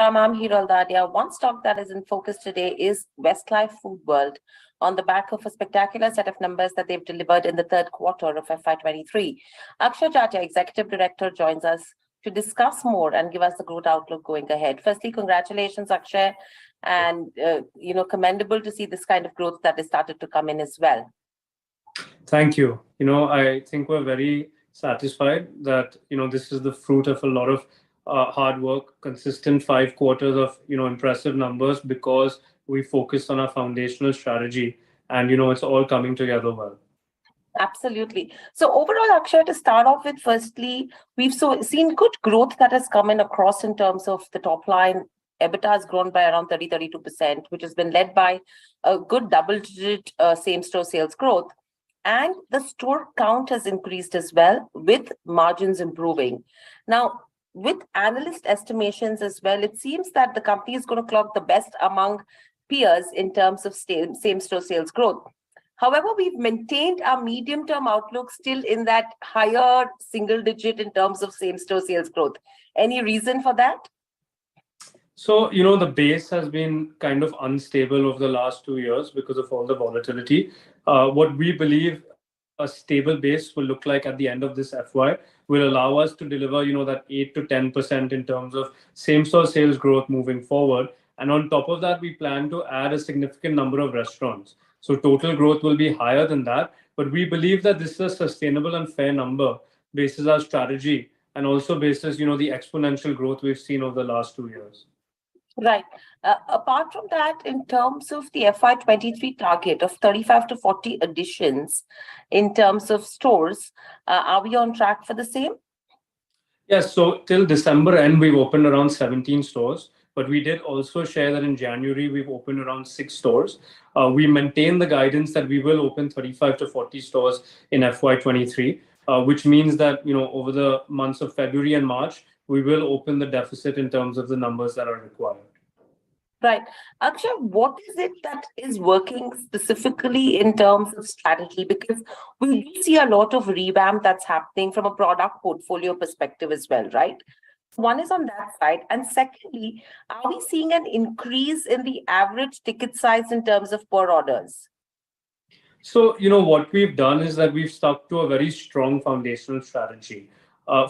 I'm Hiral Dadia. One stock that is in focus today is Westlife Foodworld on the back of a spectacular set of numbers that they've delivered in the third quarter of FY23. Akshay Jatia, Executive Director, joins us to discuss more and give us the growth outlook going ahead. Firstly, congratulations, Akshay, and commendable to see this kind of growth that has started to come in as well. Thank you. I think we're very satisfied that, this is the fruit of a lot of hard work, consistent 5 quarters of, impressive numbers because we focused on our foundational strategy and, it's all coming together well. Absolutely. So overall, Akshay, to start off with, firstly, we've seen good growth that has come in across in terms of the top line. EBITDA has grown by around 30-32%, which has been led by a good double-digit same-store sales growth. And the store count has increased as well, with margins improving. Now, with analyst estimations as well, it seems that the company is going to clock the best among peers in terms of same-store sales growth. However, we've maintained our medium-term outlook still in that higher single digit in terms of same-store sales growth. Any reason for that? So, the base has been kind of unstable over the last 2 years because of all the volatility. What we believe a stable base will look like at the end of this FY will allow us to deliver, that 8 to 10% in terms of same-store sales growth moving forward. And on top of that, we plan to add a significant number of restaurants. So total growth will be higher than that. But we believe that this is a sustainable and fair number basis our strategy and also basis, the exponential growth we've seen over the last 2 years. Right. Apart from that, in terms of the FY23 target of 35 to 40 additions in terms of stores, are we on track for the same? Yes. So till December end, we've opened around 17 stores. But we did also share that in January, we've opened around 6 stores. We maintain the guidance that we will open 35 to 40 stores in FY23, which means that, over the months of February and March, we will open the deficit in terms of the numbers that are required. Right. Akshay, what is it that is working specifically in terms of strategy? Because we do see a lot of revamp that's happening from a product portfolio perspective as well, right? One is on that side. And secondly, are we seeing an increase in the average ticket size in terms of per orders? So, what we've done is that we've stuck to a very strong foundational strategy.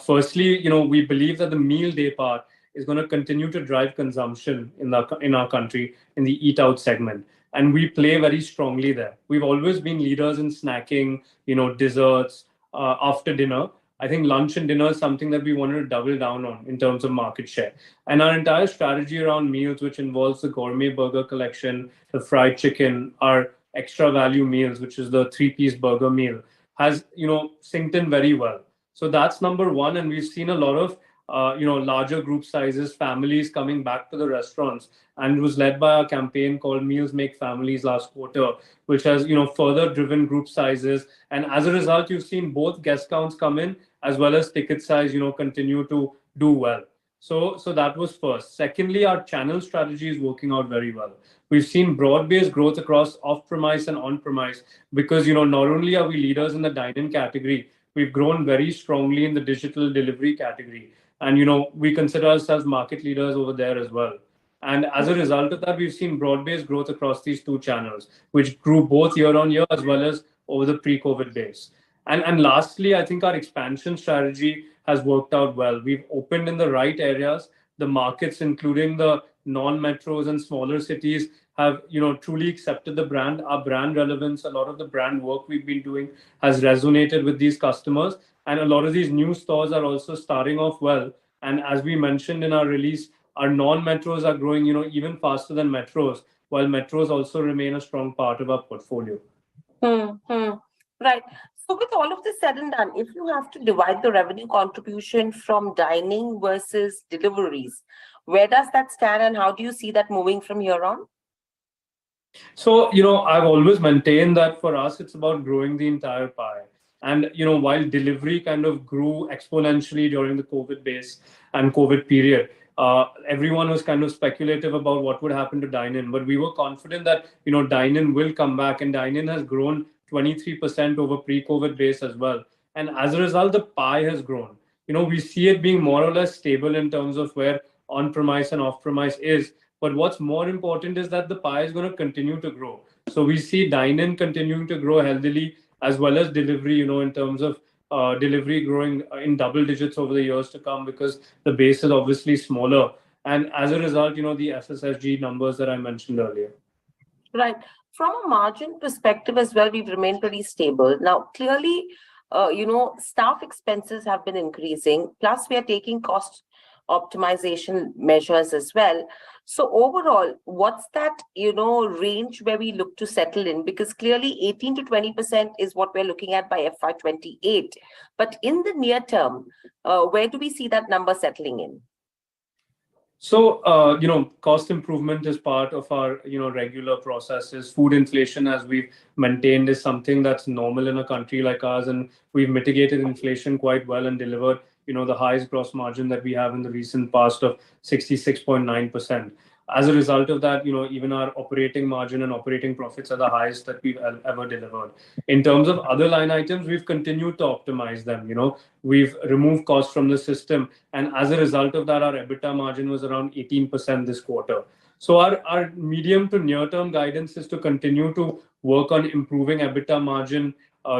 Firstly, we believe that the meal day part is going to continue to drive consumption in our country in the eat out segment. And we play very strongly there. We've always been leaders in snacking, desserts, after dinner. I think lunch and dinner is something that we wanted to double down on in terms of market share. And our entire strategy around meals, which involves the gourmet burger collection, the fried chicken, our extra value meals, which is the 3-piece burger meal, has, synced in very well. So that's number one. And we've seen a lot of, larger group sizes, families coming back to the restaurants. And it was led by our campaign called Meals Make Families last quarter, which has, further driven group sizes. And as a result, you've seen both guest counts come in as well as ticket size, continue to do well. So that was first. Secondly, our channel strategy is working out very well. We've seen broad-based growth across off-premise and on-premise because, not only are we leaders in the dine-in category, we've grown very strongly in the digital delivery category. And, we consider ourselves market leaders over there as well. And as a result of that, we've seen broad-based growth across these 2 channels, which grew both year on year as well as over the pre-COVID base. And lastly, I think our expansion strategy has worked out well. We've opened in the right areas. The markets, including the non-metros and smaller cities, have truly accepted the brand. Our brand relevance, a lot of the brand work we've been doing has resonated with these customers. And a lot of these new stores are also starting off well. And as we mentioned in our release, our non-metros are growing even faster than metros, while metros also remain a strong part of our portfolio. Right. So with all of this said and done, if you have to divide the revenue contribution from dining versus deliveries, where does that stand and how do you see that moving from here on? So, I've always maintained that for us, it's about growing the entire pie. And, while delivery kind of grew exponentially during the COVID base and COVID period, everyone was kind of speculative about what would happen to dine-in. But we were confident that, dine-in will come back, and dine-in has grown 23% over pre-COVID base as well. And as a result, the pie has grown. We see it being more or less stable in terms of where on-premise and off-premise is. But what's more important is that the pie is going to continue to grow. So we see dine-in continuing to grow healthily, as well as delivery, in terms of delivery growing in double digits over the years to come, because the base is obviously smaller. And as a result, the SSSG numbers that I mentioned earlier. Right. From a margin perspective as well, we've remained pretty stable. Now, clearly, staff expenses have been increasing, plus we are taking cost optimization measures as well. So overall, what's that, range where we look to settle in? Because clearly 18 to 20% is what we're looking at by FY28. But in the near term, where do we see that number settling in? So, cost improvement is part of our, regular processes. Food inflation, as we've maintained, is something that's normal in a country like ours. And we've mitigated inflation quite well and delivered, the highest gross margin that we have in the recent past of 66.9%. As a result of that, even our operating margin and operating profits are the highest that we've ever delivered. In terms of other line items, we've continued to optimize them. We've removed costs from the system. And as a result of that, our EBITDA margin was around 18% this quarter. So our medium to near-term guidance is to continue to work on improving EBITDA margin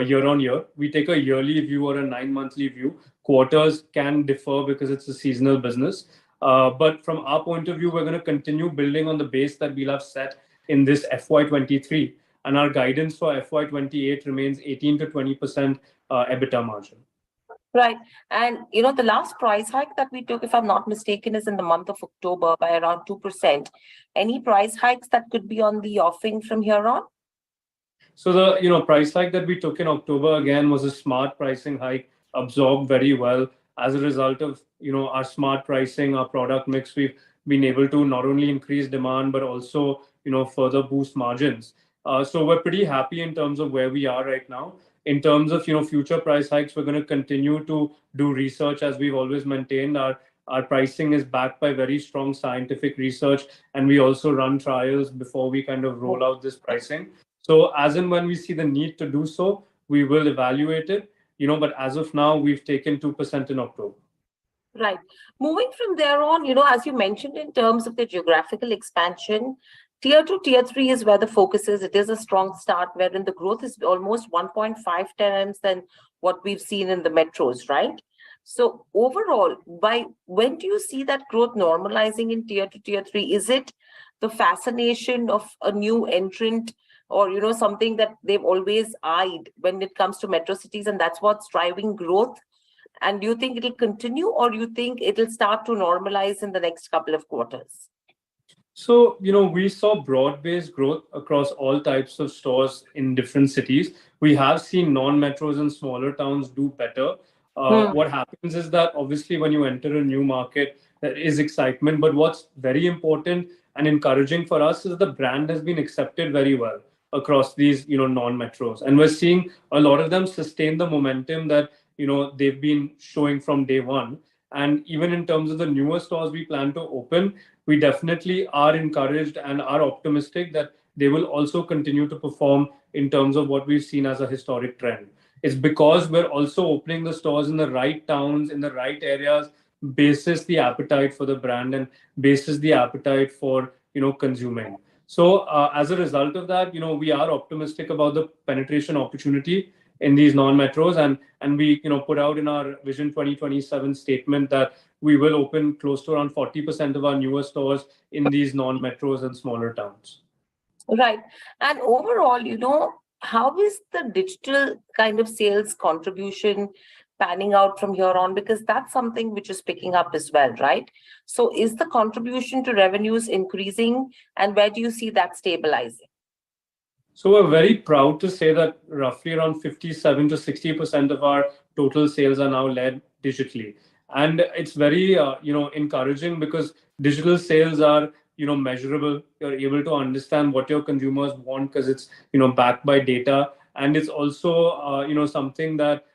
year on year. We take a yearly view or a 9-monthly view. Quarters can differ because it's a seasonal business. But from our point of view, we're going to continue building on the base that we'll have set in this FY23. And our guidance for FY28 remains 18 to 20% EBITDA margin. Right. And, the last price hike that we took, if I'm not mistaken, is in the month of October by around 2%. Any price hikes that could be on the offing from here on? So the, price hike that we took in October, again, was a smart pricing hike, absorbed very well. As a result of, our smart pricing, our product mix, we've been able to not only increase demand, but also, further boost margins. So we're pretty happy in terms of where we are right now. In terms of, future price hikes, we're going to continue to do research as we've always maintained. Our pricing is backed by very strong scientific research, and we also run trials before we kind of roll out this pricing. So as and when we see the need to do so, we will evaluate it, but as of now, we've taken 2% in October. Right. Moving from there on, as you mentioned, in terms of the geographical expansion, Tier 2, Tier 3 is where the focus is. It is a strong start, wherein the growth is almost 1.5 times than what we've seen in the metros, right? So overall, by when do you see that growth normalizing in Tier 2, Tier 3? Is it the fascination of a new entrant, or something that they've always eyed when it comes to metro cities, and that's what's driving growth? And do you think it'll continue, or do you think it'll start to normalize in the next couple of quarters? So, we saw broad-based growth across all types of stores in different cities. We have seen non-metros and smaller towns do better. What happens is that obviously when you enter a new market, there is excitement. But what's very important and encouraging for us is the brand has been accepted very well across these, non-metros. And we're seeing a lot of them sustain the momentum that, they've been showing from day one. And even in terms of the newer stores we plan to open, we definitely are encouraged and are optimistic that they will also continue to perform in terms of what we've seen as a historic trend. It's because we're also opening the stores in the right towns, in the right areas, basis the appetite for the brand and basis the appetite for, consuming. So as a result of that, we are optimistic about the penetration opportunity in these non-metros, and we put out in our Vision 2027 statement that we will open close to around 40% of our newer stores in these non-metros and smaller towns. Right. And overall, how is the digital kind of sales contribution panning out from here on? Because that's something which is picking up as well, right? So is the contribution to revenues increasing, and where do you see that stabilizing? So we're very proud to say that roughly around 57 to 60% of our total sales are now led digitally. And it's very, encouraging, because digital sales are, measurable. You're able to understand what your consumers want because it's, backed by data. And it's also, something that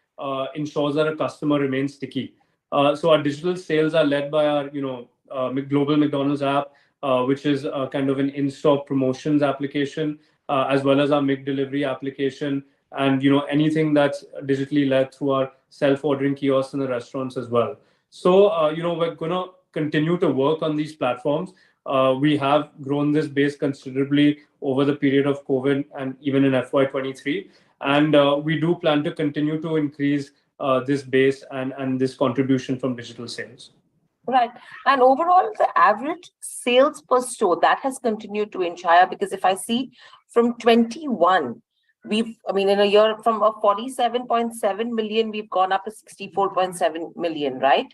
ensures that a customer remains sticky. So our digital sales are led by our, global McDonald's app, which is kind of an in-store promotions application, as well as our McDelivery application, and anything that's digitally led through our self-ordering kiosks in the restaurants as well. So we're gonna continue to work on these platforms. We have grown this base considerably over the period of COVID and even in FY23. And we do plan to continue to increase this base and this contribution from digital sales. Right. And overall, the average sales per store, that has continued to inch higher, because if I see from 21, in a year from a 47.7 million, we've gone up to 64.7 million, right?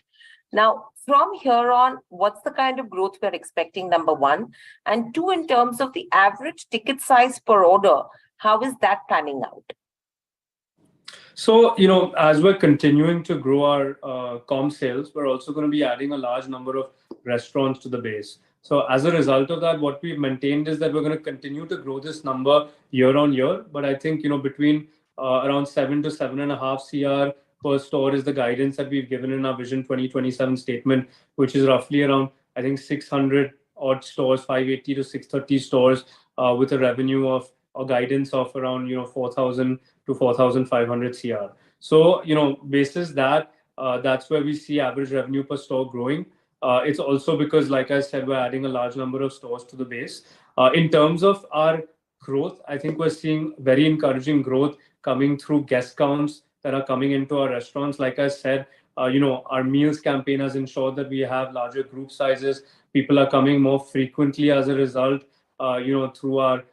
Now, from here on, what's the kind of growth we're expecting, number one? And two, in terms of the average ticket size per order, how is that panning out? So, as we're continuing to grow our com sales, we're also going to be adding a large number of restaurants to the base. So as a result of that, what we've maintained is that we're going to continue to grow this number year on year. But I think, between around 7 to 7.5 CR per store is the guidance that we've given in our Vision 2027 statement, which is roughly around, I think, 600 odd stores, 580 to 630 stores with a revenue of a guidance of around, 4,000 to 4,500 CR. So, basis that, that's where we see average revenue per store growing. It's also because, like I said, we're adding a large number of stores to the base. In terms of our growth, I think we're seeing very encouraging growth coming through guest counts that are coming into our restaurants. Like I said, our meals campaign has ensured that we have larger group sizes. People are coming more frequently as a result, through our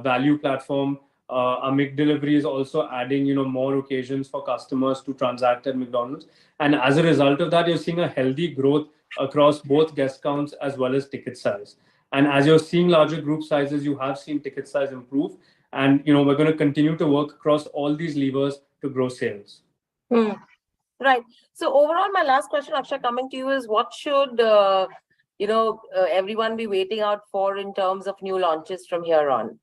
value platform. Our McDelivery is also adding, more occasions for customers to transact at McDonald's. And as a result of that, you're seeing a healthy growth across both guest counts as well as ticket size. And as you're seeing larger group sizes, you have seen ticket size improve. And, we're going to continue to work across all these levers to grow sales. Right. So overall, my last question, Akshay, coming to you is, what should, everyone be waiting out for in terms of new launches from here on?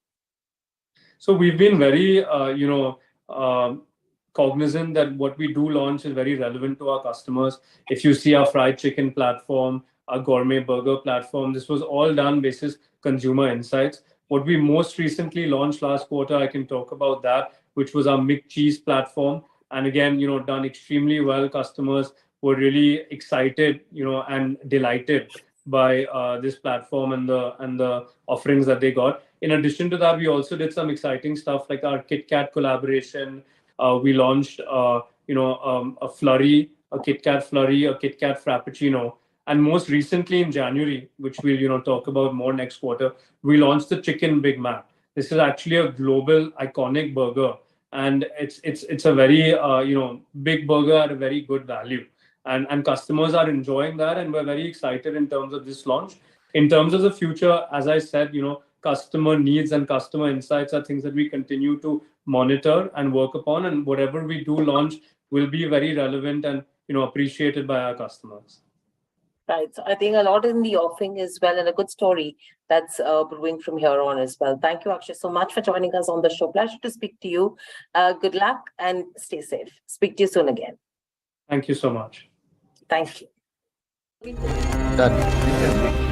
So we've been very, cognizant that what we do launch is very relevant to our customers. If you see our fried chicken platform, our gourmet burger platform, this was all done basis consumer insights. What we most recently launched last quarter, I can talk about that, which was our McCheese platform. And again, done extremely well. Customers were really excited, and delighted by this platform and the offerings that they got. In addition to that, we also did some exciting stuff like our Kit Kat collaboration. We launched, a flurry, a Kit Kat flurry, a Kit Kat frappuccino. And most recently in January, which we'll, talk about more next quarter, we launched the Chicken Big Mac. This is actually a global iconic burger. And it's a very, big burger at a very good value. And customers are enjoying that. And we're very excited in terms of this launch. In terms of the future, as I said, customer needs and customer insights are things that we continue to monitor and work upon. And whatever we do launch will be very relevant and, appreciated by our customers. Right. So I think a lot in the offing as well, and a good story that's brewing from here on as well. Thank you, Akshay, so much for joining us on the show. Pleasure to speak to you. Good luck and stay safe. Speak to you soon again. Thank you so much. Thank you. Done.